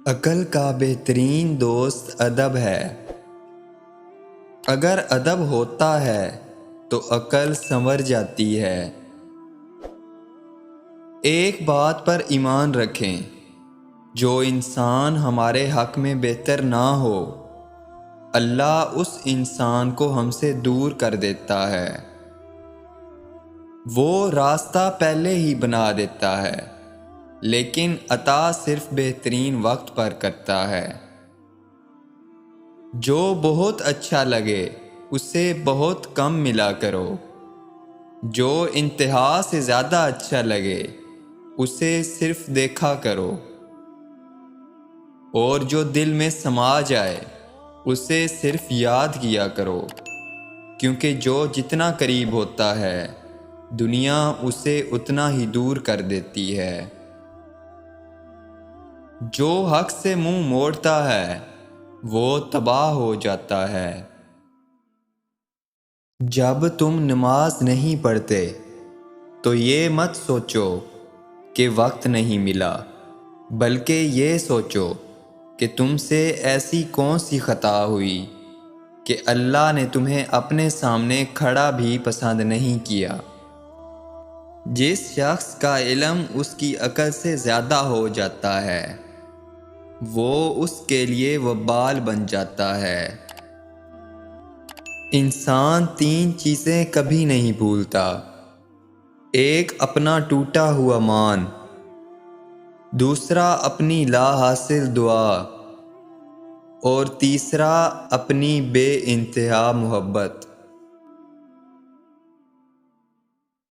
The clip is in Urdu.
عقل کا بہترین دوست ادب ہے۔ اگر ادب ہوتا ہے تو عقل سنور جاتی ہے۔ ایک بات پر ایمان رکھیں، جو انسان ہمارے حق میں بہتر نہ ہو، اللہ اس انسان کو ہم سے دور کر دیتا ہے۔ وہ راستہ پہلے ہی بنا دیتا ہے، لیکن عطا صرف بہترین وقت پر کرتا ہے۔ جو بہت اچھا لگے اسے بہت کم ملا کرو، جو انتہا سے زیادہ اچھا لگے اسے صرف دیکھا کرو، اور جو دل میں سما جائے اسے صرف یاد کیا کرو، کیونکہ جو جتنا قریب ہوتا ہے دنیا اسے اتنا ہی دور کر دیتی ہے۔ جو حق سے منہ موڑتا ہے وہ تباہ ہو جاتا ہے۔ جب تم نماز نہیں پڑھتے تو یہ مت سوچو کہ وقت نہیں ملا، بلکہ یہ سوچو کہ تم سے ایسی کون سی خطا ہوئی کہ اللہ نے تمہیں اپنے سامنے کھڑا بھی پسند نہیں کیا۔ جس شخص کا علم اس کی عقل سے زیادہ ہو جاتا ہے وہ اس کے لیے وبال بن جاتا ہے۔ انسان 3 چیزیں کبھی نہیں بھولتا: ایک اپنا ٹوٹا ہوا مان، دوسرا اپنی لا حاصل دعا، اور تیسرا اپنی بے انتہا محبت۔